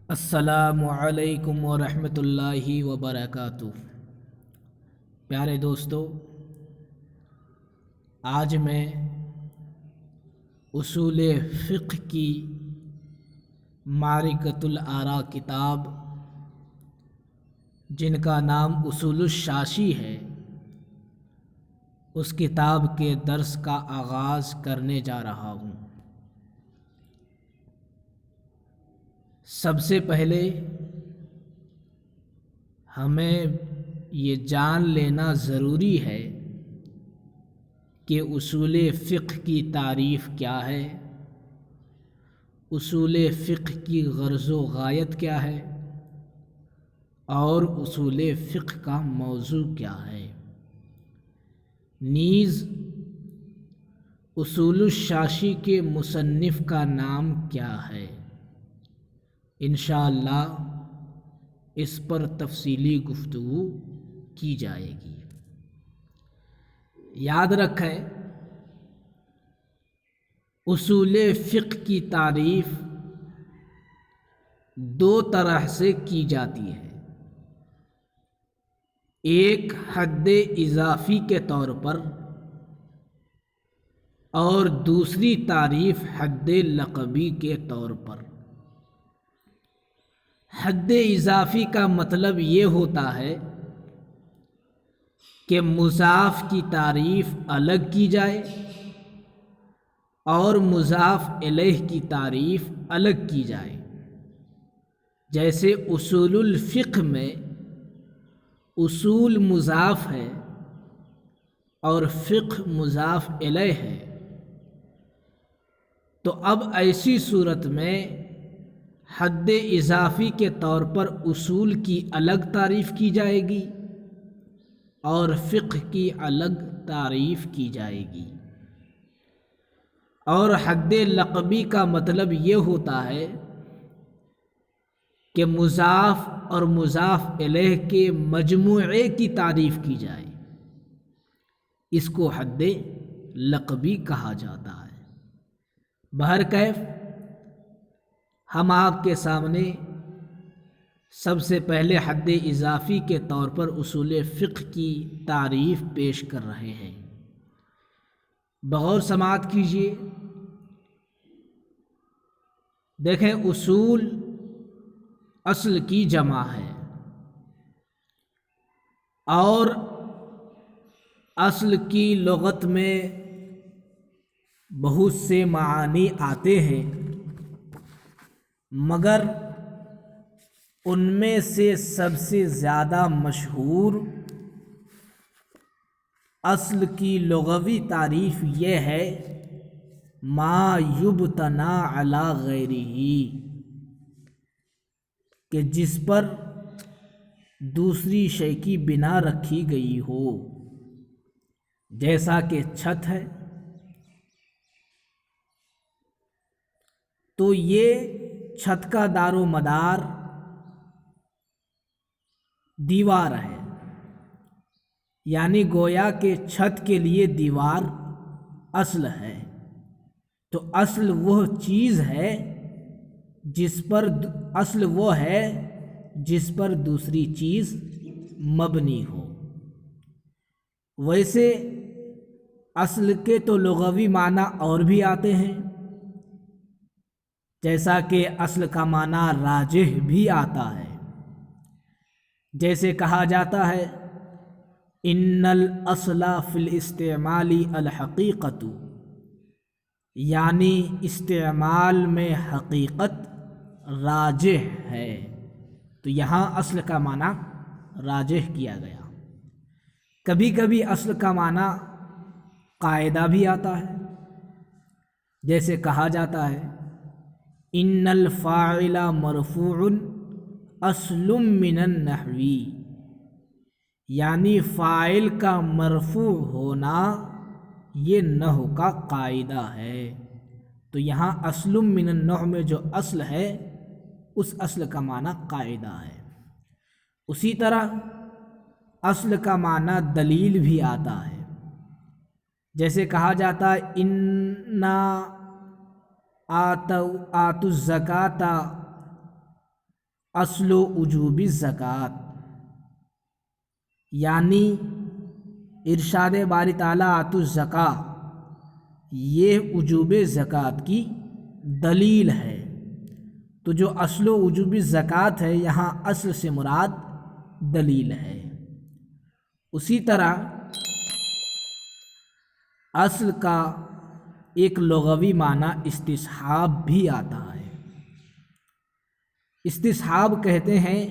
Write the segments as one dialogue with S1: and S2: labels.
S1: السلام علیکم ورحمۃ اللہ وبرکاتہ۔ پیارے دوستو، آج میں اصول فقہ کی معرکۃ الآراء کتاب، جن کا نام اصول الشاشی ہے، اس کتاب کے درس کا آغاز کرنے جا رہا ہوں۔ سب سے پہلے ہمیں یہ جان لینا ضروری ہے کہ اصول فقہ کی تعریف کیا ہے، اصول فقہ کی غرض و غایت کیا ہے، اور اصول فقہ کا موضوع کیا ہے۔ نیز اصول الشاشی کے مصنف کا نام کیا ہے۔ انشاءاللہ اس پر تفصیلی گفتگو کی جائے گی۔ یاد رکھیں، اصول فقہ کی تعریف دو طرح سے کی جاتی ہے، ایک حد اضافی کے طور پر اور دوسری تعریف حد لقبی کے طور پر۔ حد اضافی کا مطلب یہ ہوتا ہے کہ مضاف کی تعریف الگ کی جائے اور مضاف الیہ کی تعریف الگ کی جائے۔ جیسے اصول الفقہ میں اصول مضاف ہے اور فقہ مضاف الیہ ہے، تو اب ایسی صورت میں حد اضافی کے طور پر اصول کی الگ تعریف کی جائے گی اور فقہ کی الگ تعریف کی جائے گی۔ اور حد لقبی کا مطلب یہ ہوتا ہے کہ مضاف اور مضاف الیہ کے مجموعے کی تعریف کی جائے، اس کو حد لقبی کہا جاتا ہے۔ بہرکیف ہم آپ کے سامنے سب سے پہلے حد اضافی کے طور پر اصول فقہ کی تعریف پیش کر رہے ہیں۔ بغور سماعت کیجیے۔ دیکھیں، اصول اصل کی جمع ہے اور اصل کی لغت میں بہت سے معانی آتے ہیں، مگر ان میں سے سب سے زیادہ مشہور اصل کی لغوی تعریف یہ ہے ما یبتنا علی غیرہ، کہ جس پر دوسری شے کی بنا رکھی گئی ہو، جیسا کہ چھت ہے تو یہ چھت کا دار و مدار دیوار ہے، یعنی گویا کہ چھت کے لیے دیوار اصل ہے۔ تو اصل وہ چیز ہے جس پر اصل وہ ہے جس پر دوسری چیز مبنی ہو۔ ویسے اصل کے تو لغوی معنی اور بھی آتے ہیں، جیسا کہ اصل کا معنی راجح بھی آتا ہے۔ جیسے کہا جاتا ہے ان الاصل فی الاستعمال الحقیقت، یعنی استعمال میں حقیقت راجح ہے، تو یہاں اصل کا معنی راجح کیا گیا۔ کبھی کبھی اصل کا معنی قاعدہ بھی آتا ہے، جیسے کہا جاتا ہے ان الفاعل مرفوع اصل من النحو، یعنی فاعل کا مرفوع ہونا یہ نحو کا قاعدہ ہے۔ تو یہاں اصل من النحو میں جو اصل ہے اس اصل کا معنی قاعدہ ہے۔ اسی طرح اصل کا معنی دلیل بھی آتا ہے، جیسے کہا جاتا ہے انا آتوا الزکاۃ اصل و وجوب الزکوٰۃ، یعنی ارشاد باری تعالیٰ آتوا الزکاۃ، یہ وجوب زکوٰۃ کی دلیل ہے۔ تو جو اصل و وجوب الزکوٰۃ ہے، یہاں اصل سے مراد دلیل ہے۔ اسی طرح اصل کا ایک لغوی معنی استصحاب بھی آتا ہے۔ استصحاب کہتے ہیں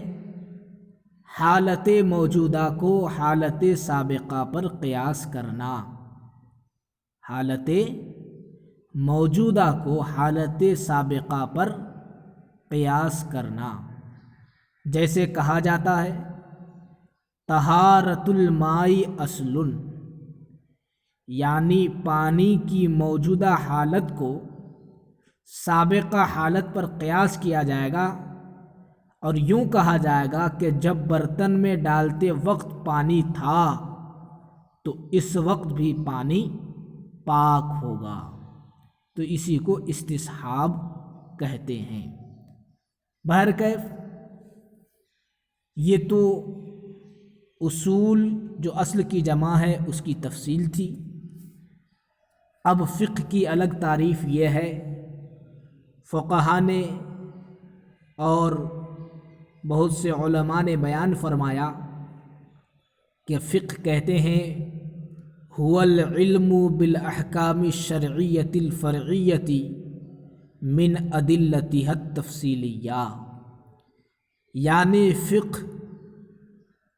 S1: حالت موجودہ کو حالت سابقہ پر قیاس کرنا، حالت موجودہ کو حالت سابقہ پر قیاس کرنا۔ جیسے کہا جاتا ہے طہارت الماء اصل، یعنی پانی کی موجودہ حالت کو سابقہ حالت پر قیاس کیا جائے گا، اور یوں کہا جائے گا کہ جب برتن میں ڈالتے وقت پانی تھا تو اس وقت بھی پانی پاک ہوگا۔ تو اسی کو استصحاب کہتے ہیں۔ بہرکیف یہ تو اصول جو اصل کی جمع ہے اس کی تفصیل تھی۔ اب فقہ کی الگ تعریف یہ ہے، فقہا نے اور بہت سے علماء نے بیان فرمایا کہ فقہ کہتے ہیں هو العلم بالاحکام الشرعیۃ الفرعیۃ من ادلتها التفصیلیہ، یعنی فقہ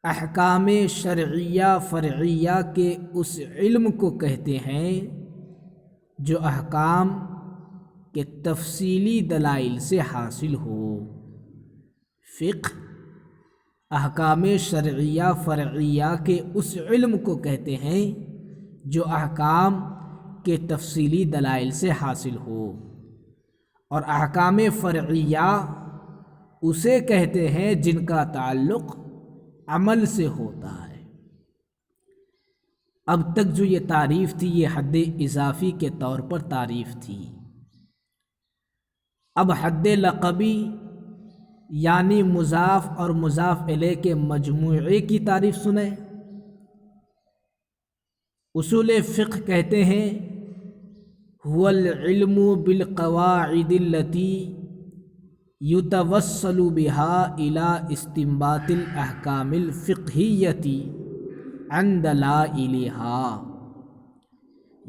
S1: احکام شرعیہ فرعیہ کے اس علم کو کہتے ہیں جو احکام کے تفصیلی دلائل سے حاصل ہو۔ فقہ احکام شرعیہ فرعیہ کے اس علم کو کہتے ہیں جو احکام کے تفصیلی دلائل سے حاصل ہو، اور احکام فرعیہ اسے کہتے ہیں جن کا تعلق عمل سے ہوتا ہے۔ اب تک جو یہ تعریف تھی یہ حد اضافی کے طور پر تعریف تھی۔ اب حد لقبی یعنی مضاف اور مضاف الیہ کے مجموعے کی تعریف سنیں۔ اصول فقہ کہتے ہیں هو العلم بالقواعد التي يتوصل بها الى استنباط الاحکام الفقہیۃ عن دلائلها،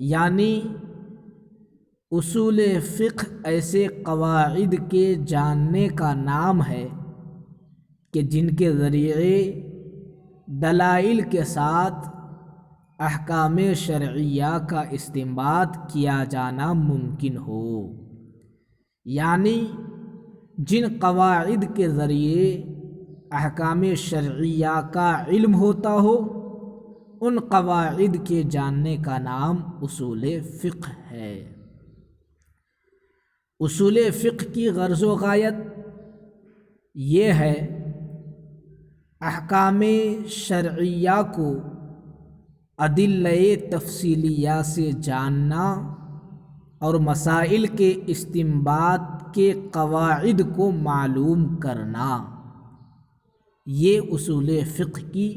S1: یعنی اصول فقہ ایسے قواعد کے جاننے کا نام ہے کہ جن کے ذریعے دلائل کے ساتھ احکام شرعیہ کا استنباط کیا جانا ممکن ہو، یعنی جن قواعد کے ذریعے احکام شرعیہ کا علم ہوتا ہو ان قواعد کے جاننے کا نام اصول فقہ ہے۔ اصول فقہ کی غرض و غایت یہ ہے احکام شرعیہ کو ادلہ تفصیلیہ سے جاننا اور مسائل کے استنباط کے قواعد کو معلوم کرنا، یہ اصول فقہ کی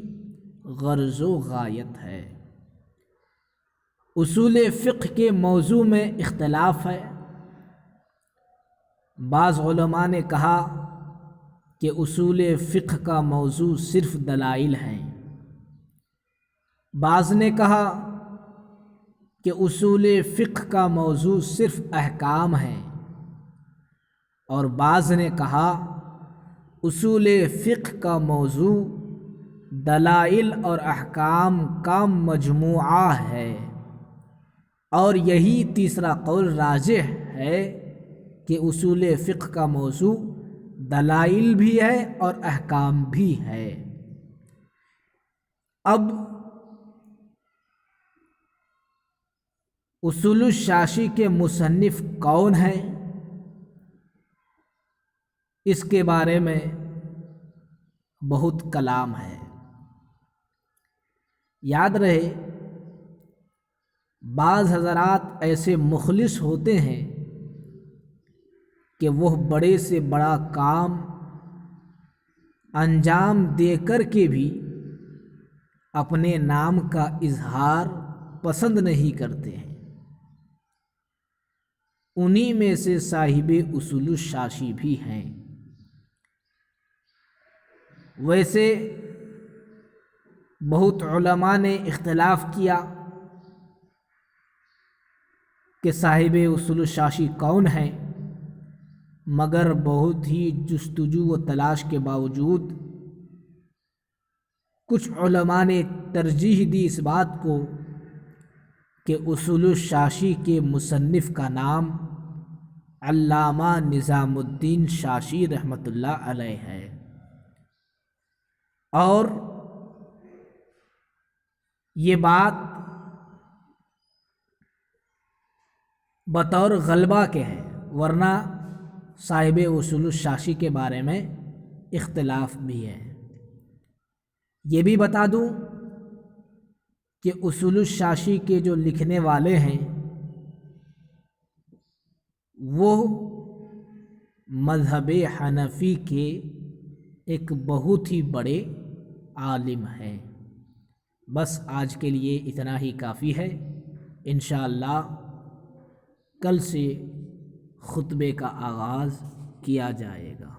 S1: غرض و غایت ہے۔ اصول فقہ کے موضوع میں اختلاف ہے۔ بعض علماء نے کہا کہ اصول فقہ کا موضوع صرف دلائل ہیں، بعض نے کہا کہ اصول فقہ کا موضوع صرف احکام ہیں، اور بعض نے کہا اصول فقہ کا موضوع دلائل اور احکام کا مجموعہ ہے، اور یہی تیسرا قول راجح ہے کہ اصول فقہ کا موضوع دلائل بھی ہے اور احکام بھی ہے۔ اب اصول الشاشی کے مصنف کون ہیں، اس کے بارے میں بہت کلام ہے۔ یاد رہے بعض حضرات ایسے مخلص ہوتے ہیں کہ وہ بڑے سے بڑا کام انجام دے کر کے بھی اپنے نام کا اظہار پسند نہیں کرتے ہیں۔ انہی میں سے صاحب اصول الشاشی بھی ہیں۔ ویسے بہت علماء نے اختلاف کیا کہ صاحب اصول الشاشی کون ہیں، مگر بہت ہی جستجو و تلاش کے باوجود کچھ علماء نے ترجیح دی اس بات کو کہ اصول الشاشی کے مصنف کا نام علامہ نظام الدین شاشی رحمۃ اللہ علیہ ہے، اور یہ بات بطور غلبہ کے ہے، ورنہ صاحب اصول الشاشی کے بارے میں اختلاف بھی ہے۔ یہ بھی بتا دوں کہ اصول الشاشی کے جو لکھنے والے ہیں وہ مذہب حنفی کے ایک بہت ہی بڑے عالم ہیں۔ بس آج کے لیے اتنا ہی کافی ہے۔ انشاءاللہ کل سے خطبے کا آغاز کیا جائے گا۔